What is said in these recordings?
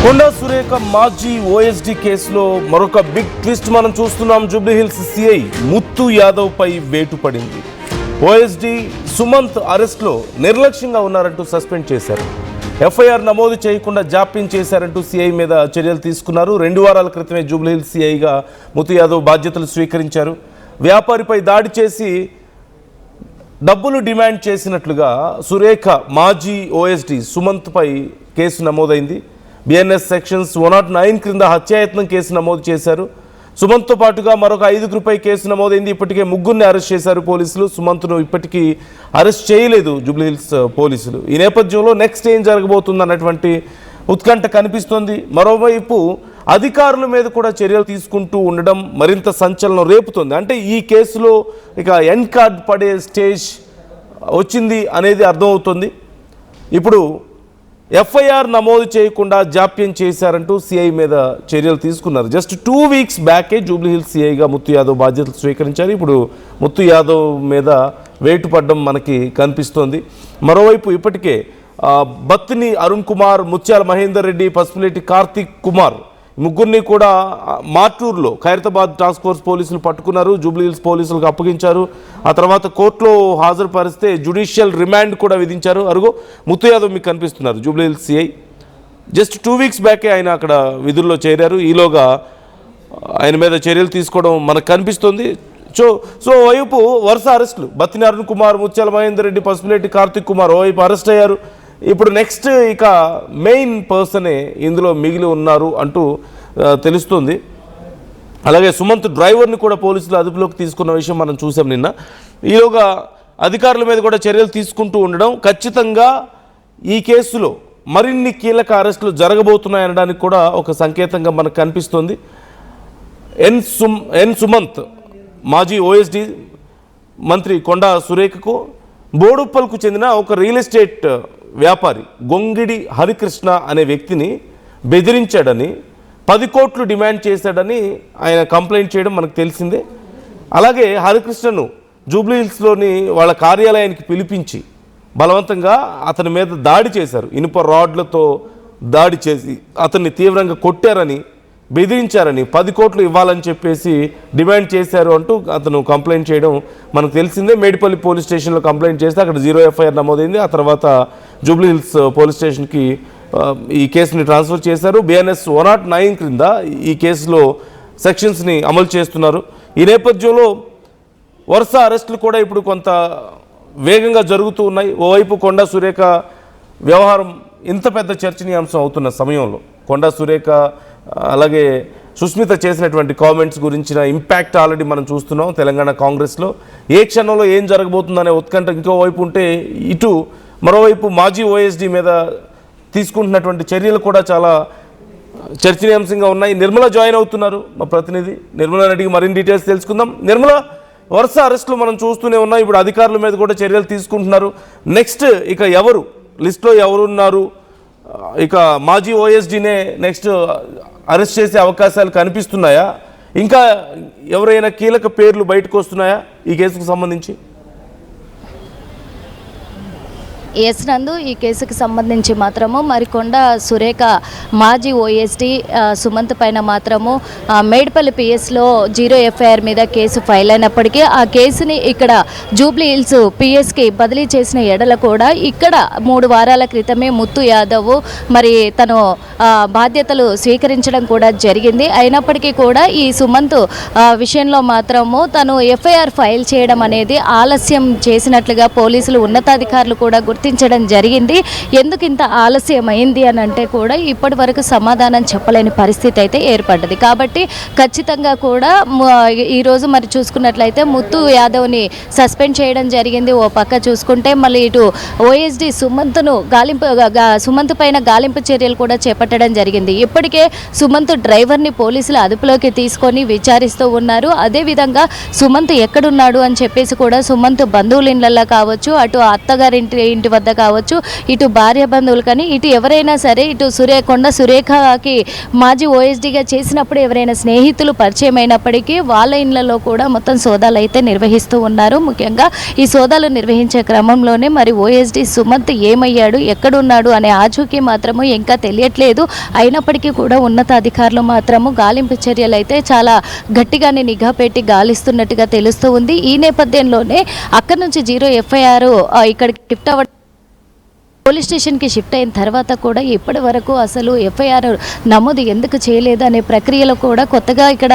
కొండా సురేఖ మాజీ ఓఎస్డీ కేసులో మరొక బిగ్ ట్విస్ట్ మనం చూస్తున్నాం. జూబ్లీహిల్స్ సిఐ ముత్తు యాదవ్ పై వేటు పడింది. ఓఎస్డీ సుమంత్ అరెస్ట్లో నిర్లక్ష్యంగా ఉన్నారంటూ సస్పెండ్ చేశారు. ఎఫ్ఐఆర్ నమోదు చేయకుండా జాప్యం చేశారంటూ సిఐ మీద చర్యలు తీసుకున్నారు. 2 వారాల క్రితమే జూబ్లీహిల్స్ సిఐగా ముత్తు యాదవ్ బాధ్యతలు స్వీకరించారు. వ్యాపారిపై దాడి చేసి డబ్బులు డిమాండ్ చేసినట్లుగా సురేఖ మాజీ ఓఎస్డీ సుమంత్ పై కేసు నమోదైంది. బిఎన్ఎస్ సెక్షన్స్ 109 క్రింద హత్యాయత్నం కేసు నమోదు చేశారు. సుమంత్తో పాటుగా మరొక 5గురిపై కేసు నమోదైంది. ఇప్పటికే 3 అరెస్ట్ చేశారు పోలీసులు. సుమంత్ను ఇప్పటికీ అరెస్ట్ చేయలేదు జూబ్లీహిల్స్ పోలీసులు. ఈ నేపథ్యంలో నెక్స్ట్ ఏం జరగబోతుంది అన్నటువంటి ఉత్కంఠ కనిపిస్తోంది. మరోవైపు అధికారుల మీద కూడా చర్యలు తీసుకుంటూ ఉండడం మరింత సంచలనం రేపుతోంది. అంటే ఈ కేసులో ఇక ఎండ్ కార్డ్ పడే స్టేజ్ వచ్చింది అనేది అర్థమవుతుంది. ఇప్పుడు ఎఫ్ఐఆర్ నమోదు చేయకుండా జాప్యం చేశారంటూ సిఐ మీద చర్యలు తీసుకున్నారు. జస్ట్ 2 వీక్స్ బ్యాకే జూబ్లీహిల్స్ సిఐగా ముత్తు యాదవ్ బాధ్యతలు స్వీకరించారు. ఇప్పుడు ముత్తు యాదవ్ మీద వేటు పడడం మనకి కనిపిస్తోంది. మరోవైపు ఇప్పటికే బత్తిని అరుణ్ కుమార్, ముత్యాల మహేందర్ రెడ్డి, పసుపులేటి కార్తిక్ కుమార్ 3 కూడా మార్టూర్లో ఖైరతాబాద్ టాస్క్ ఫోర్స్ పోలీసులు పట్టుకున్నారు. జూబ్లీహిల్స్ పోలీసులకు అప్పగించారు. ఆ తర్వాత కోర్టులో హాజరుపరిస్తే జ్యుడిషియల్ రిమాండ్ కూడా విధించారు. అరుగో ముత్తు యాదవ్ మీకు కనిపిస్తున్నారు. జూబ్లీహిల్స్ సిఐ జస్ట్ 2 వీక్స్ బ్యాకే ఆయన అక్కడ విధుల్లో చేరారు. ఈలోగా ఆయన మీద చర్యలు తీసుకోవడం మనకు కనిపిస్తుంది. సో ఓవైపు వరుస అరెస్టులు. బత్తిని అరుణ్ కుమార్, ముత్యాల మహేందర్ రెడ్డి, పసుపులేటి కార్తిక్ కుమార్ ఓవైపు అరెస్ట్ అయ్యారు. ఇప్పుడు నెక్స్ట్ ఇక మెయిన్ పర్సనే ఇందులో మిగిలి ఉన్నారు అంటూ తెలుస్తుంది. అలాగే సుమంత్ డ్రైవర్ని కూడా పోలీసులు అదుపులోకి తీసుకున్న విషయం మనం చూసాం నిన్న. ఈలోగా అధికారుల మీద కూడా చర్యలు తీసుకుంటూ ఉండడం ఖచ్చితంగా ఈ కేసులో మరిన్ని కీలక అరెస్టులు జరగబోతున్నాయనడానికి కూడా ఒక సంకేతంగా మనకు కనిపిస్తుంది. ఎన్ సుమంత్ మాజీ ఓఎస్డీ మంత్రి కొండా సురేఖకు బోడుప్పల్కు చెందిన ఒక రియల్ ఎస్టేట్ వ్యాపారి గొంగిడి హరికృష్ణ అనే వ్యక్తిని బెదిరించాడని 10 కోట్లు డిమాండ్ చేశాడని ఆయన కంప్లైంట్ చేయడం మనకు తెలిసిందే. అలాగే హరికృష్ణను జూబ్లీహిల్స్లోని వాళ్ళ కార్యాలయానికి పిలిపించి బలవంతంగా అతని మీద దాడి చేశారు. ఇనుప రాడ్లతో దాడి చేసి అతన్ని తీవ్రంగా కొట్టారని, బెదిరించారని, 10 కోట్లు ఇవ్వాలని చెప్పేసి డిమాండ్ చేశారు అంటూ అతను కంప్లైంట్ చేయడం మనకు తెలిసిందే. మేడిపల్లి పోలీస్ స్టేషన్లో కంప్లైంట్ చేస్తే అక్కడ 0 ఎఫ్ఐఆర్ నమోదైంది. ఆ తర్వాత జూబ్లీహిల్స్ పోలీస్ స్టేషన్కి ఈ కేసుని ట్రాన్స్ఫర్ చేశారు. బిఎన్ఎస్ 109 క్రింద ఈ కేసులో సెక్షన్స్ని అమలు చేస్తున్నారు. ఈ నేపథ్యంలో వరుస అరెస్టులు కూడా ఇప్పుడు కొంత వేగంగా జరుగుతూ ఉన్నాయి. ఓవైపు కొండా సురేఖ వ్యవహారం ఇంత పెద్ద చర్చనీయాంశం అవుతున్న సమయంలో కొండా సురేఖ అలాగే సుస్మిత చేసినటువంటి కామెంట్స్ గురించిన ఇంపాక్ట్ ఆల్రెడీ మనం చూస్తున్నాం తెలంగాణ కాంగ్రెస్లో. ఏ క్షణంలో ఏం జరగబోతుందనే ఉత్కంఠ ఇంకోవైపు ఉంటే, ఇటు మరోవైపు మాజీ ఓఎస్డీ మీద తీసుకుంటున్నటువంటి చర్యలు కూడా చాలా చర్చనీయాంశంగా ఉన్నాయి. నిర్మల జాయిన్ అవుతున్నారు, మా ప్రతినిధి నిర్మల రెడ్డికి మరిన్ని డీటెయిల్స్ తెలుసుకుందాం. నిర్మల, వరుస అరెస్టులు మనం చూస్తూనే ఉన్నాం. ఇప్పుడు అధికారుల మీద కూడా చర్యలు తీసుకుంటున్నారు. నెక్స్ట్ ఇక ఎవరు లిస్టులో ఎవరున్నారు? ఇక మాజీ ఓఎస్డీనే నెక్స్ట్ అరెస్ట్ చేసే అవకాశాలు కనిపిస్తున్నాయా? ఇంకా ఎవరైనా కీలక పేర్లు బయటకు వస్తున్నాయా ఈ కేసుకు సంబంధించి? ఎస్ నందు, ఈ కేసుకు సంబంధించి మాత్రము మరికొండ సురేఖ మాజీ ఓఎస్డీ సుమంత్ పైన మాత్రము మేడ్పల్లి పిఎస్లో 0 ఎఫ్ఐఆర్ మీద కేసు ఫైల్ అయినప్పటికీ ఆ కేసుని ఇక్కడ జూబ్లీహిల్స్ పిఎస్కి బదిలీ చేసిన ఎడల కూడా ఇక్కడ 3 వారాల క్రితమే ముత్తు యాదవ్ మరి తను బాధ్యతలు స్వీకరించడం కూడా జరిగింది. అయినప్పటికీ కూడా ఈ సుమంత్ విషయంలో మాత్రము తను ఎఫ్ఐఆర్ ఫైల్ చేయడం అనేది ఆలస్యం చేసినట్లుగా పోలీసులు ఉన్నతాధికారులు కూడా గుర్తించడం జరిగింది. ఎందుకు ఇంత ఆలస్యం అయింది అని అంటే కూడా ఇప్పటి వరకు సమాధానం చెప్పలేని పరిస్థితి అయితే ఏర్పడ్డది. కాబట్టి ఖచ్చితంగా కూడా ఈరోజు మరి చూసుకున్నట్లయితే ముత్తు యాదవ్ని సస్పెండ్ చేయడం జరిగింది. ఓ పక్క చూసుకుంటే మళ్ళీ ఇటు ఓఎస్డీ సుమంత్ పైన గాలింపు చర్యలు కూడా చేపట్టడం జరిగింది. ఇప్పటికే సుమంత్ డ్రైవర్ని పోలీసులు అదుపులోకి తీసుకొని విచారిస్తూ ఉన్నారు. అదేవిధంగా సుమంత్ ఎక్కడున్నాడు అని చెప్పేసి కూడా సుమంత్ బంధువుల ఇళ్లలో కావచ్చు, అటు అత్తగారింటి వద్ద కావచ్చు, ఇటు భార్య బంధువులు కానీ ఇటు ఎవరైనా సరే, ఇటు కొండ సురేఖకి మాజీ ఓఎస్డీగా చేసినప్పుడు ఎవరైనా స్నేహితులు పరిచయం అయినప్పటికీ వాళ్ళ ఇళ్లలో కూడా మొత్తం సోదాలు అయితే నిర్వహిస్తూ ఉన్నారు. ముఖ్యంగా ఈ సోదాలు నిర్వహించే క్రమంలోనే మరి ఓఎస్డీ సుమంత్ ఏమయ్యాడు, ఎక్కడున్నాడు అనే ఆచూకీ మాత్రము ఇంకా తెలియట్లేదు చేయలేదు. అయినప్పటికీ కూడా ఉన్నతాధికారులు మాత్రము గాలింపు చర్యలు అయితే చాలా గట్టిగానే నిఘా పెట్టి గాలిస్తున్నట్టుగా తెలుస్తూ ఉంది. ఈ నేపథ్యంలోనే అక్కడి నుంచి 0 ఎఫ్ఐఆర్ ఇక్కడికి షిఫ్ట్ అవ్వడం, పోలీస్ స్టేషన్కి షిఫ్ట్ అయిన తర్వాత కూడా ఇప్పటి వరకు అసలు ఎఫ్ఐఆర్ నమోదు ఎందుకు చేయలేదు అనే ప్రక్రియలో కూడా కొత్తగా ఇక్కడ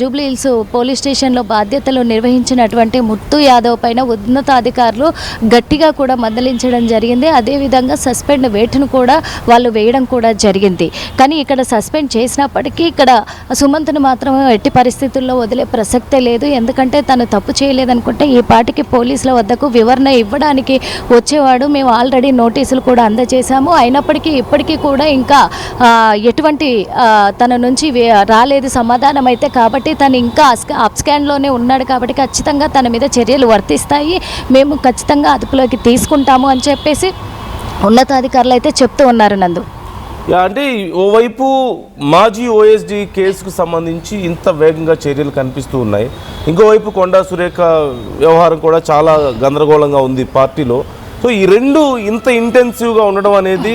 జూబ్లీ హిల్స్ పోలీస్ స్టేషన్లో బాధ్యతలు నిర్వహించినటువంటి ముత్తు యాదవ్ పైన ఉన్నతాధికారులు గట్టిగా కూడా మందలించడం జరిగింది. అదేవిధంగా సస్పెండ్ వేటును కూడా వాళ్ళు వేయడం కూడా జరిగింది. కానీ ఇక్కడ సస్పెండ్ చేసినప్పటికీ ఇక్కడ సుమంత్ను మాత్రం ఎట్టి పరిస్థితుల్లో వదిలే ప్రసక్తే లేదు. ఎందుకంటే తను తప్పు చేయలేదనుకుంటే ఈ పాటికి పోలీసుల వద్దకు వివరణ ఇవ్వడానికి వచ్చేవాడు. మేము ఆల్రెడీ నోటీసులు కూడా అందజేశాము. అయినప్పటికీ ఇప్పటికీ కూడా ఇంకా ఎటువంటి తన నుంచి రాలేదు సమాధానం అయితే. కాబట్టి తను ఇంకా అప్స్కాన్లోనే ఉన్నాడు కాబట్టి ఖచ్చితంగా తన మీద చర్యలు వర్తిస్తాయి, మేము ఖచ్చితంగా అదుపులోకి తీసుకుంటాము అని చెప్పేసి ఉన్నతాధికారులు అయితే చెప్తూ ఉన్నారు. నందు, అంటే ఓవైపు మాజీ ఓఎస్డి కేసుకు సంబంధించి ఇంత వేగంగా చర్యలు కనిపిస్తూ ఉన్నాయి, ఇంకోవైపు కొండా సురేఖ వ్యవహారం కూడా చాలా గందరగోళంగా ఉంది పార్టీలో. సో ఈ రెండు ఇంత ఇంటెన్సివ్గా ఉండడం అనేది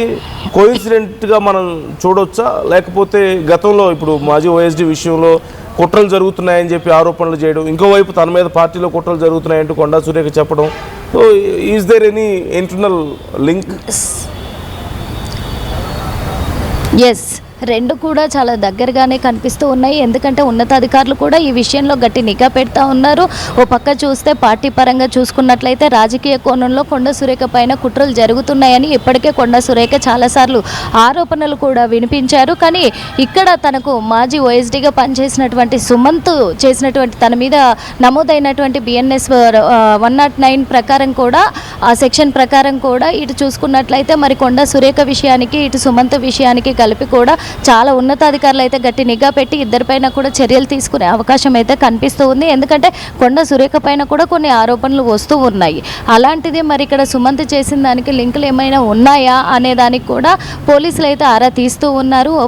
కోయిన్సిడెంట్గా మనం చూడొచ్చా, లేకపోతే గతంలో ఇప్పుడు మాజీ ఓఎస్డి విషయంలో కుట్రలు జరుగుతున్నాయని చెప్పి ఆరోపణలు చేయడం, ఇంకోవైపు తన మీద పార్టీలో కుట్రలు జరుగుతున్నాయంటూ కొండా సురేఖ చెప్పడం, so is there any internal link? Yes, రెండు కూడా చాలా దగ్గరగానే కనిపిస్తూ ఉన్నాయి. ఎందుకంటే ఉన్నతాధికారులు కూడా ఈ విషయంలో గట్టి నిఘా పెడతా ఉన్నారు. ఓ పక్క చూస్తే పార్టీ పరంగా చూసుకున్నట్లయితే రాజకీయ కోణంలో కొండా సురేఖ పైన కుట్రలు జరుగుతున్నాయని ఇప్పటికే కొండా సురేఖ చాలాసార్లు ఆరోపణలు కూడా వినిపించారు. కానీ ఇక్కడ తనకు మాజీ ఓఎస్డీగా పనిచేసినటువంటి సుమంత్ చేసినటువంటి తన మీద నమోదైనటువంటి బిఎన్ఎస్ 109 ప్రకారం కూడా ఆ సెక్షన్ ప్రకారం కూడా ఇటు చూసుకున్నట్లయితే మరి కొండా సురేఖ విషయానికి ఇటు సుమంత్ విషయానికి కలిపి కూడా చాలా ఉన్నతాధికారులు అయితే గట్టి నిఘా పెట్టి ఇద్దరిపైన కూడా చర్యలు తీసుకునే అవకాశం అయితే కనిపిస్తూ ఉంది. ఎందుకంటే కొండా సురేఖ పైన కూడా కొన్ని ఆరోపణలు వస్తూ ఉన్నాయి. అలాంటిది మరి ఇక్కడ సుమంత్ చేసిన దానికి లింకులు ఏమైనా ఉన్నాయా అనే దానికి కూడా పోలీసులు అయితే ఆరా తీస్తూ ఉన్నారు. ఓ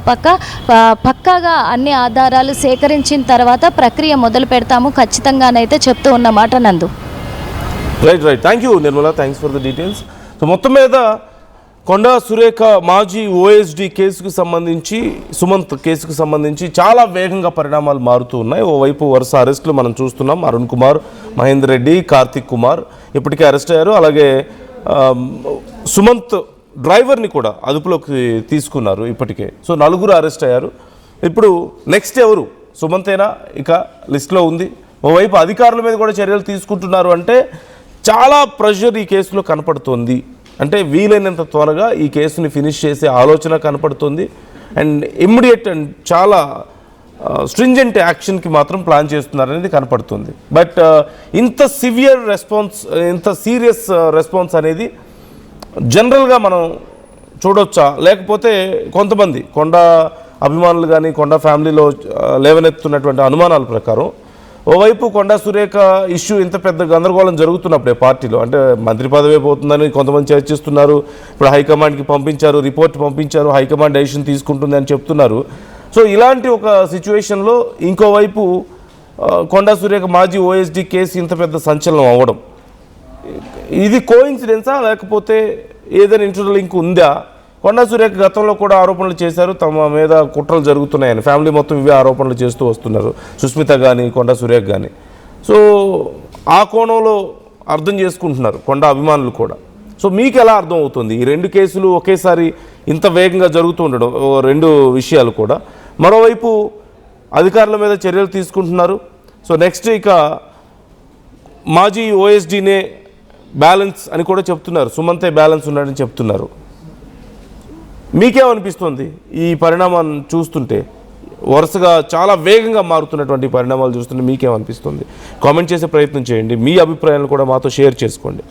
పక్కాగా అన్ని ఆధారాలు సేకరించిన తర్వాత ప్రక్రియ మొదలు పెడతాము ఖచ్చితంగానైతే చెప్తూ ఉన్నమాట. నందు, right, thank you Nirmala, thanks for the details. So మొత్తం మీద కొండా సురేఖ మాజీ ఓఎస్డి కేసుకు సంబంధించి, సుమంత్ కేసుకు సంబంధించి చాలా వేగంగా పరిణామాలు మారుతూ ఉన్నాయి. ఓవైపు వరుస అరెస్టులు మనం చూస్తున్నాం. అరుణ్ కుమార్, మహేందర్ రెడ్డి, కార్తిక్ కుమార్ ఇప్పటికే అరెస్ట్ అయ్యారు. అలాగే సుమంత్ డ్రైవర్ని కూడా అదుపులోకి తీసుకున్నారు ఇప్పటికే. సో 4 అరెస్ట్ అయ్యారు. ఇప్పుడు నెక్స్ట్ ఎవరు? సుమంతేనా ఇక లిస్టులో ఉంది. ఓవైపు అధికారుల మీద కూడా చర్యలు తీసుకుంటున్నారు. అంటే చాలా ప్రెషర్ ఈ కేసులో కనపడుతోంది. అంటే వీలైనంత త్వరగా ఈ కేసుని ఫినిష్ చేసే ఆలోచన కనపడుతుంది. అండ్ ఇమ్మీడియట్ అండ్ చాలా స్ట్రింజెంట్ యాక్షన్కి మాత్రం ప్లాన్ చేస్తున్నారనేది కనపడుతుంది. బట్ ఇంత సివియర్ రెస్పాన్స్, ఇంత సీరియస్ రెస్పాన్స్ అనేది జనరల్గా మనం చూడొచ్చా, లేకపోతే కొంతమంది కొండా అభిమానులు కానీ కొండా ఫ్యామిలీలో లేవనెత్తున్నటువంటి అనుమానాల ప్రకారం ఓవైపు కొండా సురేఖ ఇష్యూ ఇంత పెద్ద గందరగోళం జరుగుతున్నప్పుడే పార్టీలో, అంటే మంత్రి పదవే పోతుందని కొంతమంది చర్చిస్తున్నారు. ఇప్పుడు హైకమాండ్కి పంపించారు, రిపోర్ట్ పంపించారు, హైకమాండ్ డెసిషన్ తీసుకుంటుంది అని చెప్తున్నారు. సో ఇలాంటి ఒక సిచ్యువేషన్లో ఇంకోవైపు కొండా సురేఖ మాజీ ఓఎస్డి కేసు ఇంత పెద్ద సంచలనం అవ్వడం, ఇది కోఇన్సిడెన్సా లేకపోతే ఏదైనా ఇంటర్నల్ లింక్ ఉందా? కొండా సురేఖ గతంలో కూడా ఆరోపణలు చేశారు, తమ మీద కుట్రలు జరుగుతున్నాయని. ఫ్యామిలీ మొత్తం ఇవే ఆరోపణలు చేస్తూ వస్తున్నారు, సుస్మిత కానీ కొండా సురేఖ కానీ. సో ఆ కోణంలో అర్థం చేసుకుంటున్నారు కొండా అభిమానులు కూడా. సో మీకు ఎలా అర్థం అవుతుంది ఈ రెండు కేసులు ఒకేసారి ఇంత వేగంగా జరుగుతూ ఉండడం? రెండు విషయాలు కూడా. మరోవైపు అధికారుల మీద చర్యలు తీసుకుంటున్నారు. సో నెక్స్ట్ ఇక మాజీ ఓఎస్డీనే బ్యాలెన్స్ అని కూడా చెప్తున్నారు, సుమంతే బ్యాలెన్స్ ఉన్నాడని చెప్తున్నారు. మీకేమనిపిస్తుంది ఈ పరిణామాన్ని చూస్తుంటే? వరుసగా చాలా వేగంగా మారుతున్నటువంటి పరిణామాలు చూస్తుంటే మీకేమనిపిస్తుంది? కామెంట్ చేసే ప్రయత్నం చేయండి. మీ అభిప్రాయాలను కూడా మాతో షేర్ చేసుకోండి.